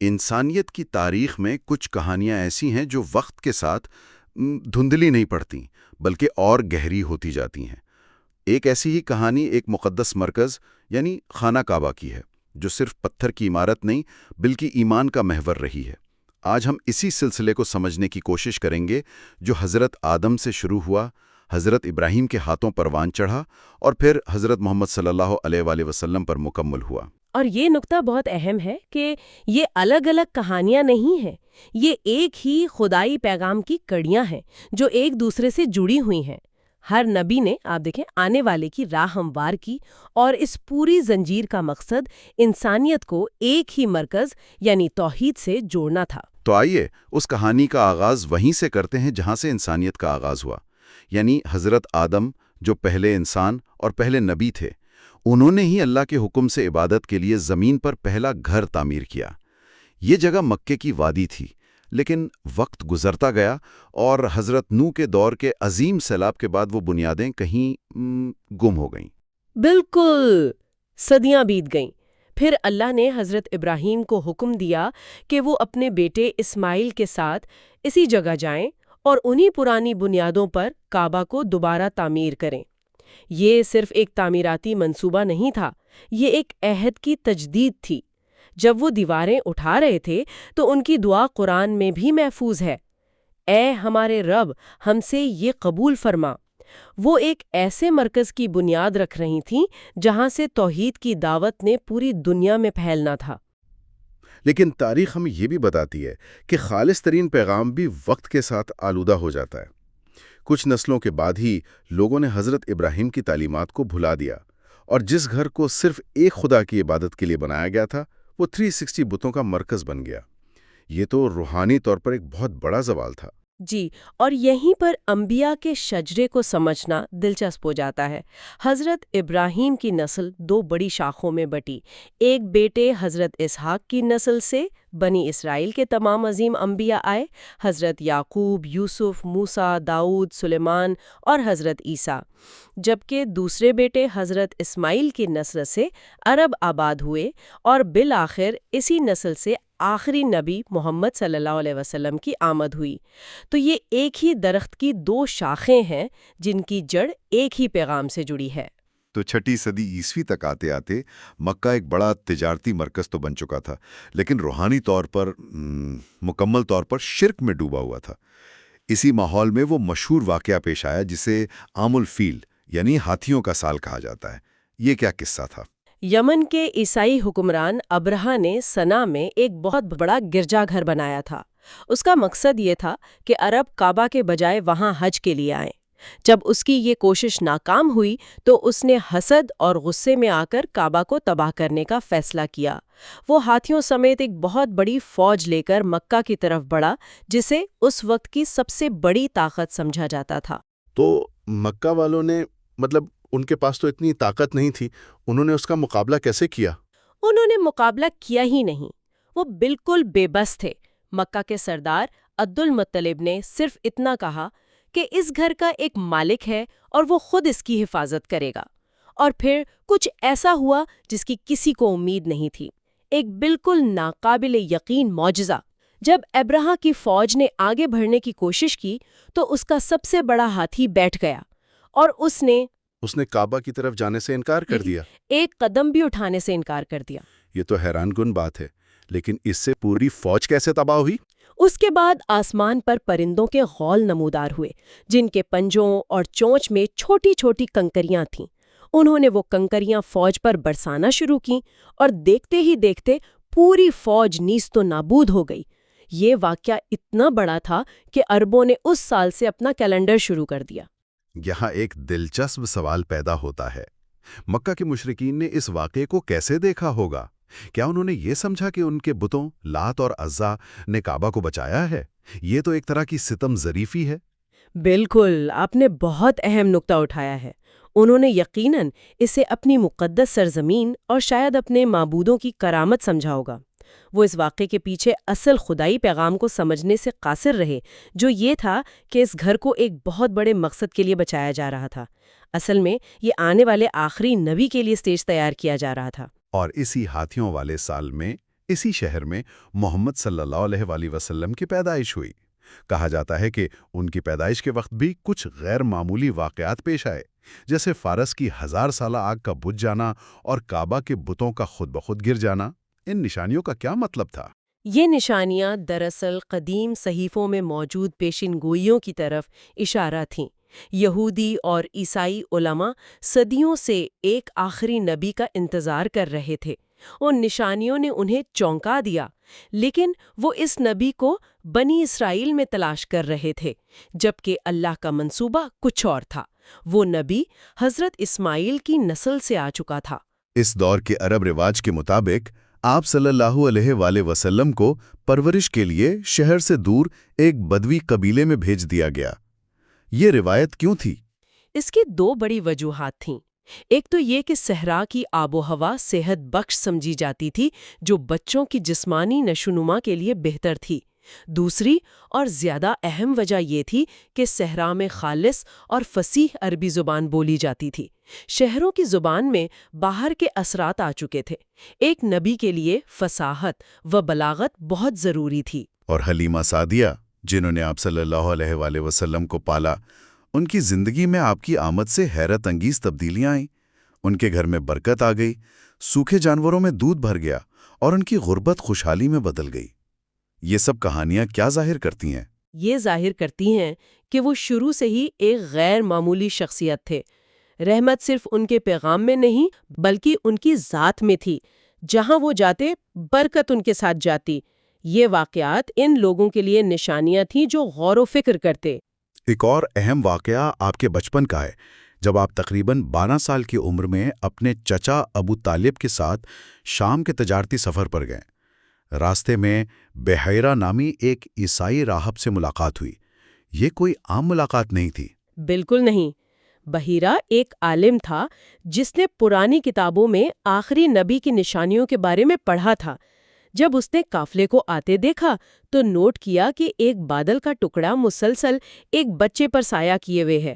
انسانیت کی تاریخ میں کچھ کہانیاں ایسی ہیں جو وقت کے ساتھ دھندلی نہیں پڑتی بلکہ اور گہری ہوتی جاتی ہیں۔ ایک ایسی ہی کہانی ایک مقدس مرکز یعنی خانہ کعبہ کی ہے، جو صرف پتھر کی عمارت نہیں بلکہ ایمان کا محور رہی ہے۔ آج ہم اسی سلسلے کو سمجھنے کی کوشش کریں گے جو حضرت آدم سے شروع ہوا، حضرت ابراہیم کے ہاتھوں پروان چڑھا اور پھر حضرت محمد صلی اللہ علیہ وآلہ وسلم پر مکمل ہوا۔ اور یہ نکتہ بہت اہم ہے کہ یہ الگ الگ کہانیاں نہیں ہیں، یہ ایک ہی خدائی پیغام کی کڑیاں ہیں جو ایک دوسرے سے جڑی ہوئی ہیں۔ ہر نبی نے آپ دیکھیں آنے والے کی راہ ہموار کی، اور اس پوری زنجیر کا مقصد انسانیت کو ایک ہی مرکز یعنی توحید سے جوڑنا تھا۔ تو آئیے اس کہانی کا آغاز وہیں سے کرتے ہیں جہاں سے انسانیت کا آغاز ہوا، یعنی حضرت آدم جو پہلے انسان اور پہلے نبی تھے۔ انہوں نے ہی اللہ کے حکم سے عبادت کے لیے زمین پر پہلا گھر تعمیر کیا۔ یہ جگہ مکے کی وادی تھی، لیکن وقت گزرتا گیا اور حضرت نوح کے دور کے عظیم سیلاب کے بعد وہ بنیادیں کہیں گم ہو گئیں۔ بالکل، صدیاں بیت گئیں۔ پھر اللہ نے حضرت ابراہیم کو حکم دیا کہ وہ اپنے بیٹے اسماعیل کے ساتھ اسی جگہ جائیں اور انہی پرانی بنیادوں پر کعبہ کو دوبارہ تعمیر کریں۔ یہ صرف ایک تعمیراتی منصوبہ نہیں تھا، یہ ایک عہد کی تجدید تھی۔ جب وہ دیواریں اٹھا رہے تھے تو ان کی دعا قرآن میں بھی محفوظ ہے، اے ہمارے رب ہم سے یہ قبول فرما۔ وہ ایک ایسے مرکز کی بنیاد رکھ رہی تھیں جہاں سے توحید کی دعوت نے پوری دنیا میں پھیلنا تھا۔ لیکن تاریخ ہمیں یہ بھی بتاتی ہے کہ خالص ترین پیغام بھی وقت کے ساتھ آلودہ ہو جاتا ہے۔ کچھ نسلوں کے بعد ہی لوگوں نے حضرت ابراہیم کی تعلیمات کو بھلا دیا، اور جس گھر کو صرف ایک خدا کی عبادت کے لیے بنایا گیا تھا وہ 360 بتوں کا مرکز بن گیا۔ یہ تو روحانی طور پر ایک بہت بڑا زوال تھا۔ جی، اور یہیں پر انبیاء کے شجرے کو سمجھنا دلچسپ ہو جاتا ہے۔ حضرت ابراہیم کی نسل دو بڑی شاخوں میں بٹی۔ ایک بیٹے حضرت اسحاق کی نسل سے بنی اسرائیل کے تمام عظیم انبیاء آئے، حضرت یعقوب، یوسف، موسیٰ، داؤد، سلیمان اور حضرت عیسیٰ۔ جبکہ دوسرے بیٹے حضرت اسماعیل کی نسل سے عرب آباد ہوئے، اور بالآخر اسی نسل سے آخری نبی محمد صلی اللہ علیہ وسلم کی آمد ہوئی۔ تو یہ ایک ہی درخت کی دو شاخیں ہیں جن کی جڑ ایک ہی پیغام سے جڑی ہے۔ تو 6 صدی عیسوی تک آتے آتے مکہ ایک بڑا تجارتی مرکز تو بن چکا تھا، لیکن روحانی طور پر مکمل طور پر شرک میں ڈوبا ہوا تھا۔ اسی ماحول میں وہ مشہور واقعہ پیش آیا جسے عام الفیل یعنی ہاتھیوں کا سال کہا جاتا ہے۔ یہ کیا قصہ تھا؟ یمن کے عیسائی حکمران ابرہہ نے صنعا میں ایک بہت بڑا گرجا گھر بنایا تھا۔ اس کا مقصد یہ تھا کہ عرب کعبہ کے بجائے وہاں حج کے لیے آئیں۔ جب اس کی یہ کوشش ناکام ہوئی تو اس نے حسد اور غصے میں آ کر کعبہ کو تباہ کرنے کا فیصلہ کیا۔ وہ ہاتھیوں سمیت ایک بہت بڑی فوج لے کر مکہ کی طرف بڑھا، جسے اس وقت کی سب سے بڑی طاقت سمجھا جاتا تھا۔ تو مکہ والوں نے ان کے پاس تو اتنی طاقت نہیں تھی، انہوں نے اس کا مقابلہ کیسے کیا؟ انہوں نے مقابلہ کیا ہی نہیں، وہ بالکل بے بس تھے۔ مکہ کے سردار عبد المطلب نے صرف اتنا کہا کہ اس گھر کا ایک مالک ہے اور وہ خود اس کی حفاظت کرے گا، اور پھر کچھ ایسا ہوا جس کی کسی کو امید نہیں تھی، ایک بالکل ناقابل یقین معجزہ۔ جب ابرہہ کی فوج نے آگے بڑھنے کی کوشش کی تو اس کا سب سے بڑا ہاتھی بیٹھ گیا، اور اس نے کعبہ کی طرف جانے سے انکار کر دیا، ایک قدم بھی اٹھانے سے انکار کر دیا۔ یہ تو حیران کن بات ہے، لیکن اس سے پوری فوج کیسے تباہ ہوئی؟ اس کے بعد آسمان پر پرندوں کے غول نمودار ہوئے، جن کے پنجوں اور چونچ میں چھوٹی چھوٹی کنکریاں تھیں۔ انہوں نے وہ کنکریاں فوج پر برسانا شروع کیں، اور دیکھتے ہی دیکھتے پوری فوج نیست و نابود ہو گئی۔ یہ واقعہ اتنا بڑا تھا کہ عربوں نے اس سال سے اپنا کیلنڈر شروع کر دیا۔ یہاں ایک دلچسپ سوال پیدا ہوتا ہے، مکہ کے مشرکین نے اس واقعے کو کیسے دیکھا ہوگا؟ کیا انہوں نے یہ سمجھا کہ ان کے بتوں لات اور عزا نے کعبہ کو بچایا ہے؟ یہ تو ایک طرح کی ستم ظریفی ہے۔ بالکل، آپ نے بہت اہم نقطہ اٹھایا ہے۔ انہوں نے یقیناً اسے اپنی مقدس سرزمین اور شاید اپنے معبودوں کی کرامت سمجھا ہوگا۔ وہ اس واقعے کے پیچھے اصل خدائی پیغام کو سمجھنے سے قاصر رہے، جو یہ تھا کہ اس گھر کو ایک بہت بڑے مقصد کے لیے بچایا جا رہا تھا۔ اصل میں یہ آنے والے آخری نبی کے لیے سٹیج تیار کیا جا رہا تھا۔ اور اسی ہاتھیوں والے سال میں اسی شہر میں محمد صلی اللہ علیہ وآلہ وسلم کی پیدائش ہوئی۔ کہا جاتا ہے کہ ان کی پیدائش کے وقت بھی کچھ غیر معمولی واقعات پیش آئے، جیسے فارس کی 1000 سالہ آگ کا بجھ جانا اور کعبہ کے بتوں کا خود بخود گر جانا۔ ان نشانیوں کا کیا مطلب تھا؟ یہ نشانیاں دراصل قدیم صحیفوں میں موجود پیشین گوئیوں کی طرف اشارہ تھیں۔ یہودی اور عیسائی علماء صدیوں سے ایک آخری نبی کا انتظار کر رہے تھے۔ ان نشانیوں نے انہیں چونکا دیا، لیکن وہ اس نبی کو بنی اسرائیل میں تلاش کر رہے تھے، جبکہ اللہ کا منصوبہ کچھ اور تھا۔ وہ نبی حضرت اسماعیل کی نسل سے آ چکا تھا۔ اس دور کے عرب رواج کے مطابق آپ صلی اللہ علیہ وآلہ وسلم کو پرورش کے لیے شہر سے دور ایک بدوی قبیلے میں بھیج دیا گیا۔ یہ روایت کیوں تھی؟ اس کی دو بڑی وجوہات تھیں۔ ایک تو یہ کہ صحرا کی آب و ہوا صحت بخش سمجھی جاتی تھی، جو بچوں کی جسمانی نشوونما کے لیے بہتر تھی۔ دوسری اور زیادہ اہم وجہ یہ تھی کہ صحرا میں خالص اور فصیح عربی زبان بولی جاتی تھی۔ شہروں کی زبان میں باہر کے اثرات آ چکے تھے۔ ایک نبی کے لیے فصاحت و بلاغت بہت ضروری تھی۔ اور حلیمہ سعدیہ، جنہوں نے آپ صلی اللہ علیہ وآلہ وسلم کو پالا، ان کی زندگی میں آپ کی آمد سے حیرت انگیز تبدیلیاں آئیں۔ ان کے گھر میں برکت آ گئی، سوکھے جانوروں میں دودھ بھر گیا اور ان کی غربت خوشحالی میں بدل گئی۔ یہ سب کہانیاں کیا ظاہر کرتی ہیں؟ یہ ظاہر کرتی ہیں کہ وہ شروع سے ہی ایک غیر معمولی شخصیت تھے۔ رحمت صرف ان کے پیغام میں نہیں بلکہ ان کی ذات میں تھی۔ جہاں وہ جاتے برکت ان کے ساتھ جاتی۔ یہ واقعات ان لوگوں کے لیے نشانیاں تھیں جو غور و فکر کرتے۔ ایک اور اہم واقعہ آپ کے بچپن کا ہے، جب آپ تقریباً 12 سال کی عمر میں اپنے چچا ابو طالب کے ساتھ شام کے تجارتی سفر پر گئے۔ راستے میں بحیرہ نامی ایک عیسائی راہب سے ملاقات ہوئی۔ یہ کوئی عام ملاقات نہیں تھی۔ بالکل نہیں۔ بحیرہ ایک عالم تھا جس نے پرانی کتابوں میں آخری نبی کی نشانیوں کے بارے میں پڑھا تھا۔ جب اس نے قافلے کو آتے دیکھا تو نوٹ کیا کہ ایک بادل کا ٹکڑا مسلسل ایک بچے پر سایہ کیے ہوئے ہے۔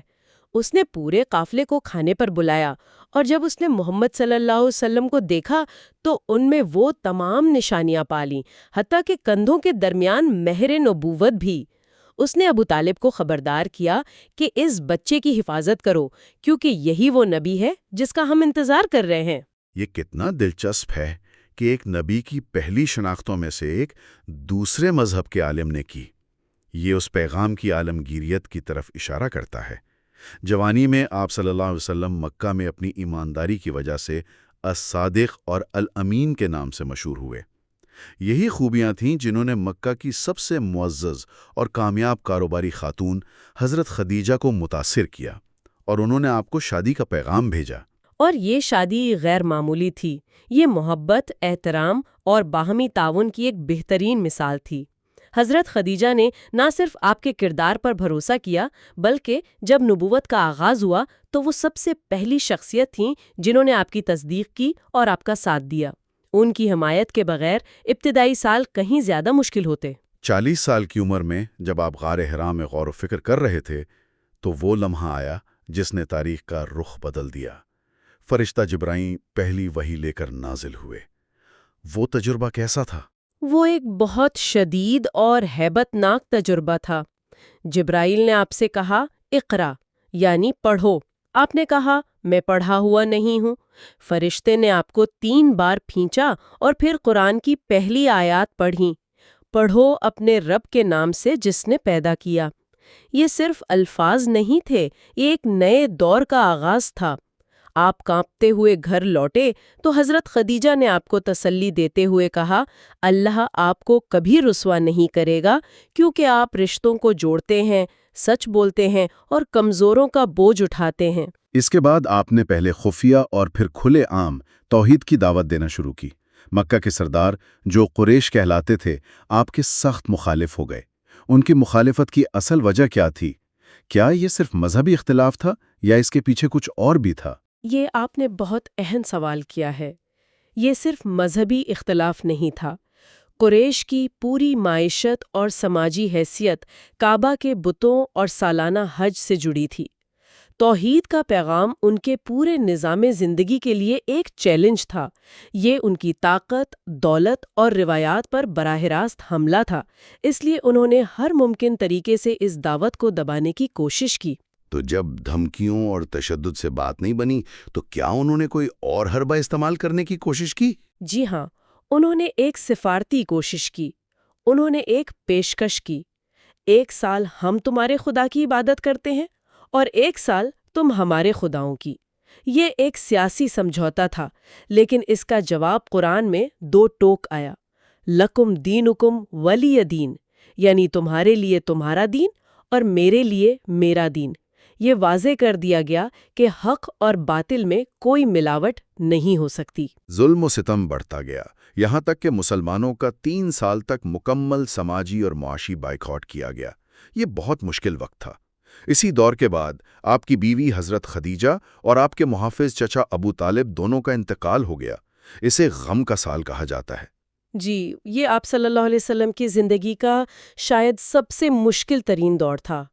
اس نے پورے قافلے کو کھانے پر بلایا، اور جب اس نے محمد صلی اللہ علیہ وسلم کو دیکھا تو ان میں وہ تمام نشانیاں پالیں، حتیٰ کہ کندھوں کے درمیان مہر نبوت بھی۔ اس نے ابو طالب کو خبردار کیا کہ اس بچے کی حفاظت کرو، کیونکہ یہی وہ نبی ہے جس کا ہم انتظار کر رہے ہیں۔ یہ کتنا دلچسپ ہے کہ ایک نبی کی پہلی شناختوں میں سے ایک دوسرے مذہب کے عالم نے کی۔ یہ اس پیغام کی عالمگیریت کی طرف اشارہ کرتا ہے۔ جوانی میں آپ صلی اللہ علیہ وسلم مکہ میں اپنی ایمانداری کی وجہ سے الصادق اور الامین کے نام سے مشہور ہوئے۔ یہی خوبیاں تھیں جنہوں نے مکہ کی سب سے معزز اور کامیاب کاروباری خاتون حضرت خدیجہ کو متاثر کیا، اور انہوں نے آپ کو شادی کا پیغام بھیجا۔ اور یہ شادی غیر معمولی تھی۔ یہ محبت، احترام اور باہمی تعاون کی ایک بہترین مثال تھی۔ حضرت خدیجہ نے نہ صرف آپ کے کردار پر بھروسہ کیا، بلکہ جب نبوت کا آغاز ہوا تو وہ سب سے پہلی شخصیت تھیں جنہوں نے آپ کی تصدیق کی اور آپ کا ساتھ دیا۔ ان کی حمایت کے بغیر ابتدائی سال کہیں زیادہ مشکل ہوتے۔ 40 سال کی عمر میں جب آپ غار حرا میں غور و فکر کر رہے تھے تو وہ لمحہ آیا جس نے تاریخ کا رخ بدل دیا۔ فرشتہ جبرائیل پہلی وحی لے کر نازل ہوئے۔ وہ تجربہ کیسا تھا؟ وہ ایک بہت شدید اور ہیبت ناک تجربہ تھا۔ جبرائیل نے آپ سے کہا اقرا، یعنی پڑھو۔ آپ نے کہا میں پڑھا ہوا نہیں ہوں۔ فرشتے نے آپ کو 3 بار پھینچا اور پھر قرآن کی پہلی آیات پڑھیں، پڑھو اپنے رب کے نام سے جس نے پیدا کیا۔ یہ صرف الفاظ نہیں تھے، یہ ایک نئے دور کا آغاز تھا۔ آپ کانپتے ہوئے گھر لوٹے تو حضرت خدیجہ نے آپ کو تسلی دیتے ہوئے کہا اللہ آپ کو کبھی رسوا نہیں کرے گا، کیونکہ آپ رشتوں کو جوڑتے ہیں، سچ بولتے ہیں اور کمزوروں کا بوجھ اٹھاتے ہیں۔ اس کے بعد آپ نے پہلے خفیہ اور پھر کھلے عام توحید کی دعوت دینا شروع کی۔ مکہ کے سردار جو قریش کہلاتے تھے آپ کے سخت مخالف ہو گئے۔ ان کی مخالفت کی اصل وجہ کیا تھی؟ کیا یہ صرف مذہبی اختلاف تھا یا اس کے پیچھے کچھ اور بھی تھا؟ یہ آپ نے بہت اہم سوال کیا ہے۔ یہ صرف مذہبی اختلاف نہیں تھا۔ قریش کی پوری معیشت اور سماجی حیثیت کعبہ کے بتوں اور سالانہ حج سے جڑی تھی۔ توحید کا پیغام ان کے پورے نظام زندگی کے لیے ایک چیلنج تھا۔ یہ ان کی طاقت، دولت اور روایات پر براہ راست حملہ تھا، اس لیے انہوں نے ہر ممکن طریقے سے اس دعوت کو دبانے کی کوشش کی۔ تو جب دھمکیوں اور تشدد سے بات نہیں بنی تو کیا انہوں نے کوئی اور حربہ استعمال کرنے کی کوشش کی؟ جی ہاں، انہوں نے ایک سفارتی کوشش کی۔ انہوں نے ایک پیشکش کی، 1 سال ہم تمہارے خدا کی عبادت کرتے ہیں اور 1 سال تم ہمارے خداؤں کی۔ یہ ایک سیاسی سمجھوتا تھا، لیکن اس کا جواب قرآن میں 2 ٹوک آیا، لکم دینکم ولی دین، یعنی تمہارے لیے تمہارا دین اور میرے لیے میرا دین۔ یہ واضح کر دیا گیا کہ حق اور باطل میں کوئی ملاوٹ نہیں ہو سکتی۔ ظلم و ستم بڑھتا گیا، یہاں تک کہ مسلمانوں کا 3 سال تک مکمل سماجی اور معاشی بائیکاٹ کیا گیا۔ یہ بہت مشکل وقت تھا۔ اسی دور کے بعد آپ کی بیوی حضرت خدیجہ اور آپ کے محافظ چچا ابو طالب دونوں کا انتقال ہو گیا۔ اسے غم کا سال کہا جاتا ہے۔ جی، یہ آپ صلی اللہ علیہ وسلم کی زندگی کا شاید سب سے مشکل ترین دور تھا۔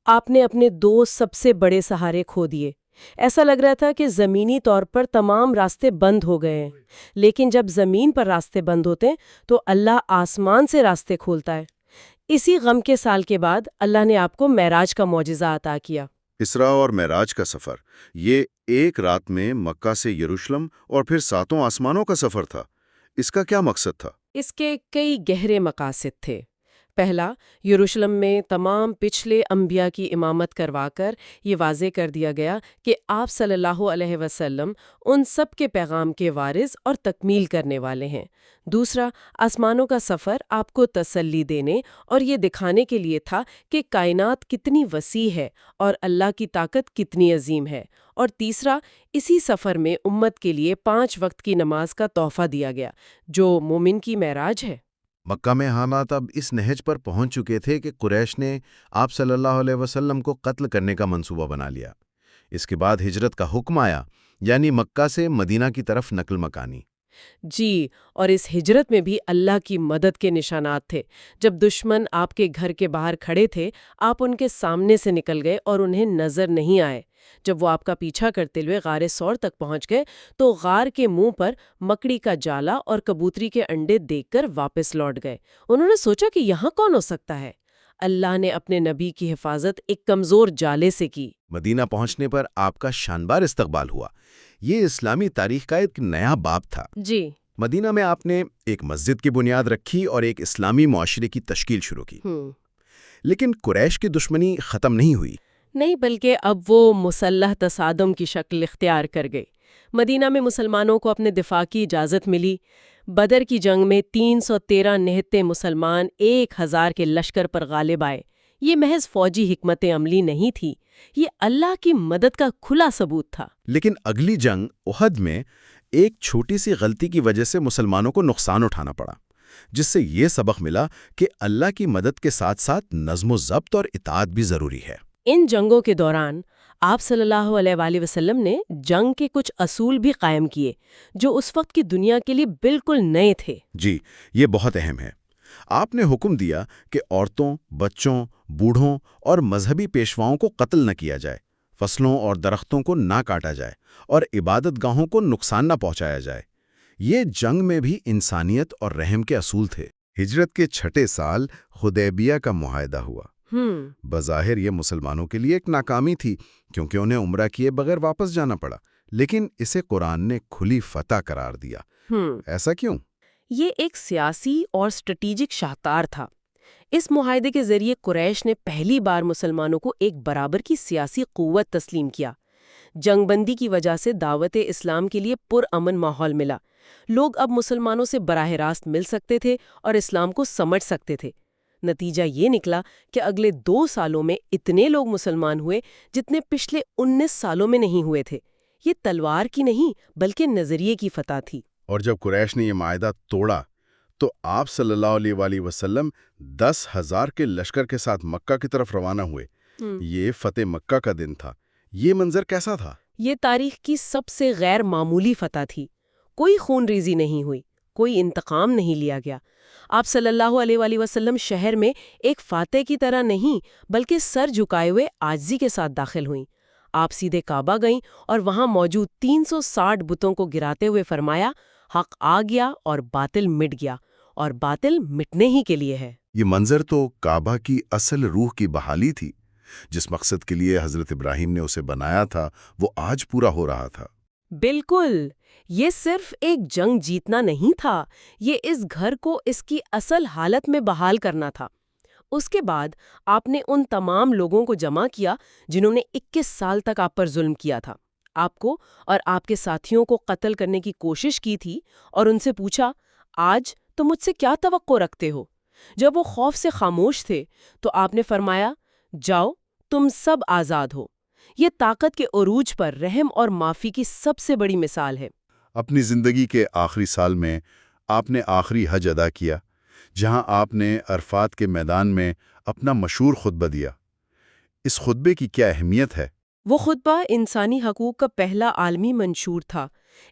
آپ نے اپنے 2 سب سے بڑے سہارے کھو دیے۔ ایسا لگ رہا تھا کہ زمینی طور پر تمام راستے بند ہو گئے ہیں، لیکن جب زمین پر راستے بند ہوتے ہیں تو اللہ آسمان سے راستے کھولتا ہے۔ اسی غم کے سال کے بعد اللہ نے آپ کو معراج کا معجزہ عطا کیا۔ اسراء اور معراج کا سفر، یہ ایک رات میں مکہ سے یروشلم اور پھر 7 آسمانوں کا سفر تھا۔ اس کا کیا مقصد تھا؟ اس کے کئی گہرے مقاصد تھے۔ پہلا، یروشلم میں تمام پچھلے انبیاء کی امامت کروا کر یہ واضح کر دیا گیا کہ آپ صلی اللہ علیہ وسلم ان سب کے پیغام کے وارث اور تکمیل کرنے والے ہیں۔ دوسرا، آسمانوں کا سفر آپ کو تسلی دینے اور یہ دکھانے کے لیے تھا کہ کائنات کتنی وسیع ہے اور اللہ کی طاقت کتنی عظیم ہے۔ اور تیسرا، اسی سفر میں امت کے لیے 5 وقت کی نماز کا تحفہ دیا گیا، جو مومن کی معراج ہے۔ مکہ میں حالات اب اس نہج پر پہنچ چکے تھے کہ قریش نے آپ صلی اللہ علیہ وسلم کو قتل کرنے کا منصوبہ بنا لیا۔ اس کے بعد ہجرت کا حکم آیا، یعنی مکہ سے مدینہ کی طرف نقل مکانی۔ جی، اور اس ہجرت میں بھی اللہ کی مدد کے نشانات تھے۔ جب دشمن آپ کے گھر کے باہر کھڑے تھے، آپ ان کے سامنے سے نکل گئے اور انہیں نظر نہیں آئے۔ جب وہ آپ کا پیچھا کرتے ہوئے غار ثور تک پہنچ گئے تو غار کے منہ پر مکڑی کا جالا اور کبوتری کے انڈے دیکھ کر واپس لوٹ گئے۔ انہوں نے سوچا کہ یہاں کون ہو سکتا ہے؟ اللہ نے اپنے نبی کی حفاظت ایک کمزور جالے سے کی۔ مدینہ پہنچنے پر آپ کا شاندار استقبال ہوا۔ یہ اسلامی تاریخ کا ایک نیا باب تھا۔ جی، مدینہ میں آپ نے ایک مسجد کی بنیاد رکھی اور ایک اسلامی معاشرے کی تشکیل شروع کی۔ لیکن قریش کی دشمنی ختم نہیں ہوئی۔ نہیں، بلکہ اب وہ مسلح تصادم کی شکل اختیار کر گئے۔ مدینہ میں مسلمانوں کو اپنے دفاع کی اجازت ملی۔ بدر کی جنگ میں 313 نہتے مسلمان 1000 کے لشکر پر غالب آئے۔ یہ محض فوجی حکمت عملی نہیں تھی، یہ اللہ کی مدد کا کھلا ثبوت تھا۔ لیکن اگلی جنگ احد میں ایک چھوٹی سی غلطی کی وجہ سے مسلمانوں کو نقصان اٹھانا پڑا، جس سے یہ سبق ملا کہ اللہ کی مدد کے ساتھ ساتھ نظم و ضبط اور اطاعت بھی ضروری ہے۔ ان جنگوں کے دوران آپ صلی اللہ علیہ وآلہ وسلم نے جنگ کے کچھ اصول بھی قائم کیے جو اس وقت کی دنیا کے لیے بالکل نئے تھے۔ جی، یہ بہت اہم ہے۔ آپ نے حکم دیا کہ عورتوں، بچوں، بوڑھوں اور مذہبی پیشواؤں کو قتل نہ کیا جائے، فصلوں اور درختوں کو نہ کاٹا جائے اور عبادت گاہوں کو نقصان نہ پہنچایا جائے۔ یہ جنگ میں بھی انسانیت اور رحم کے اصول تھے۔ ہجرت کے 6 سال حدیبیہ کا معاہدہ ہوا۔ بظاہر یہ مسلمانوں کے لیے ایک ناکامی تھی کیونکہ انہیں عمرہ کیے بغیر واپس جانا پڑا، لیکن اسے قرآن نے کھلی فتح قرار دیا۔ ایسا کیوں؟ یہ ایک سیاسی اور اسٹریٹجک شاہکار تھا۔ اس معاہدے کے ذریعے قریش نے پہلی بار مسلمانوں کو ایک برابر کی سیاسی قوت تسلیم کیا۔ جنگ بندی کی وجہ سے دعوت اسلام کے لیے پرامن ماحول ملا۔ لوگ اب مسلمانوں سے براہ راست مل سکتے تھے اور اسلام کو سمجھ سکتے تھے۔ نتیجہ یہ نکلا کہ اگلے 2 سالوں میں اتنے لوگ مسلمان ہوئے جتنے پچھلے 19 سالوں میں نہیں ہوئے تھے۔ یہ تلوار کی نہیں بلکہ نظریے کی فتح تھی۔ اور جب قریش نے یہ معاہدہ توڑا تو آپ صلی اللہ علیہ وآلہ وسلم 10,000 کے لشکر کے ساتھ مکہ کی طرف روانہ ہوئے۔ یہ فتح مکہ کا دن تھا۔ یہ منظر کیسا تھا؟ یہ تاریخ کی سب سے غیر معمولی فتح تھی۔ کوئی خون ریزی نہیں ہوئی، کوئی انتقام نہیں لیا گیا۔ آپ صلی اللہ علیہ وآلہ وسلم شہر میں ایک فاتح کی طرح نہیں بلکہ سر جھکائے ہوئے عاجزی کے ساتھ داخل ہوئیں۔ آپ سیدھے کعبہ گئیں اور وہاں موجود 360 بتوں کو گراتے ہوئے فرمایا، حق آ گیا اور باطل مٹ گیا، اور باطل مٹنے ہی کے لیے ہے۔ یہ منظر تو کعبہ کی اصل روح کی بحالی تھی۔ جس مقصد کے لیے حضرت ابراہیم نے اسے بنایا تھا وہ آج پورا ہو رہا تھا۔ بالکل، یہ صرف ایک جنگ جیتنا نہیں تھا، یہ اس گھر کو اس کی اصل حالت میں بحال کرنا تھا۔ اس کے بعد آپ نے ان تمام لوگوں کو جمع کیا جنہوں نے 21 سال تک آپ پر ظلم کیا تھا، آپ کو اور آپ کے ساتھیوں کو قتل کرنے کی کوشش کی تھی، اور ان سے پوچھا، آج تم مجھ سے کیا توقع رکھتے ہو؟ جب وہ خوف سے خاموش تھے تو آپ نے فرمایا، جاؤ تم سب آزاد ہو۔ یہ طاقت کے عروج پر رحم اور معافی کی سب سے بڑی مثال ہے۔ اپنی زندگی کے آخری سال میں آپ نے آخری حج ادا کیا، جہاں آپ نے عرفات کے میدان میں اپنا مشہور خطبہ دیا۔ اس خطبے کی کیا اہمیت ہے؟ وہ خطبہ انسانی حقوق کا پہلا عالمی منشور تھا۔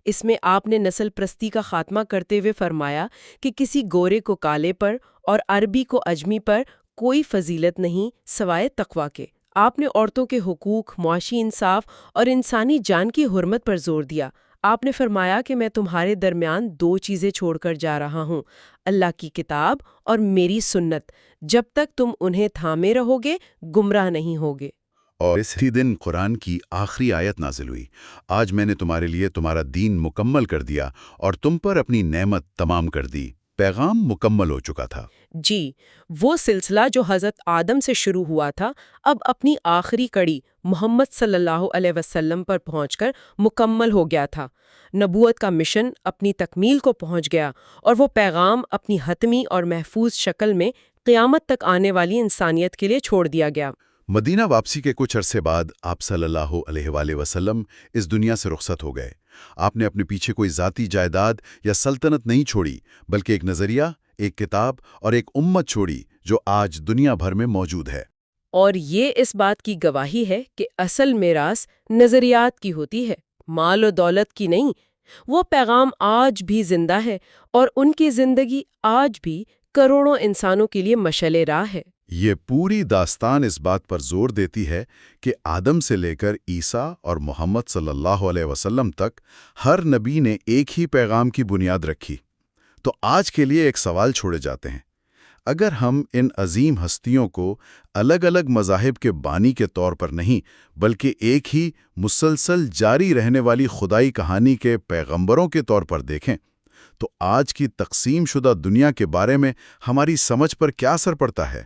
اس میں آپ نے نسل پرستی کا خاتمہ کرتے ہوئے فرمایا کہ کسی گورے کو کالے پر اور عربی کو اجمی پر کوئی فضیلت نہیں سوائے تقویٰ کے۔ آپ نے عورتوں کے حقوق، معاشی انصاف اور انسانی جان کی حرمت پر زور دیا۔ آپ نے فرمایا کہ میں تمہارے درمیان 2 چیزیں چھوڑ کر جا رہا ہوں، اللہ کی کتاب اور میری سنت، جب تک تم انہیں تھامے رہو گے گمراہ نہیں ہوگے۔ اور اسی دن قرآن کی آخری آیت نازل ہوئی، آج میں نے تمہارے لیے تمہارا دین مکمل کر دیا اور تم پر اپنی نعمت تمام کر دی۔ پیغام مکمل ہو چکا تھا۔ جی، وہ سلسلہ جو حضرت آدم سے شروع ہوا تھا اب اپنی آخری کڑی محمد صلی اللہ علیہ وسلم پر پہنچ کر مکمل ہو گیا تھا۔ نبوت کا مشن اپنی تکمیل کو پہنچ گیا، اور وہ پیغام اپنی حتمی اور محفوظ شکل میں قیامت تک آنے والی انسانیت کے لیے چھوڑ دیا گیا۔ مدینہ واپسی کے کچھ عرصے بعد آپ صلی اللہ علیہ وآلہ وسلم اس دنیا سے رخصت ہو گئے۔ آپ نے اپنے پیچھے کوئی ذاتی جائیداد یا سلطنت نہیں چھوڑی، بلکہ ایک نظریہ، ایک کتاب اور ایک امت چھوڑی جو آج دنیا بھر میں موجود ہے۔ اور یہ اس بات کی گواہی ہے کہ اصل میراث نظریات کی ہوتی ہے، مال و دولت کی نہیں۔ وہ پیغام آج بھی زندہ ہے، اور ان کی زندگی آج بھی کروڑوں انسانوں کے لیے مشعل راہ ہے۔ یہ پوری داستان اس بات پر زور دیتی ہے کہ آدم سے لے کر عیسیٰ اور محمد صلی اللہ علیہ وسلم تک ہر نبی نے ایک ہی پیغام کی بنیاد رکھی۔ تو آج کے لیے ایک سوال چھوڑے جاتے ہیں۔ اگر ہم ان عظیم ہستیوں کو الگ الگ مذاہب کے بانی کے طور پر نہیں، بلکہ ایک ہی مسلسل جاری رہنے والی خدائی کہانی کے پیغمبروں کے طور پر دیکھیں، تو آج کی تقسیم شدہ دنیا کے بارے میں ہماری سمجھ پر کیا اثر پڑتا ہے؟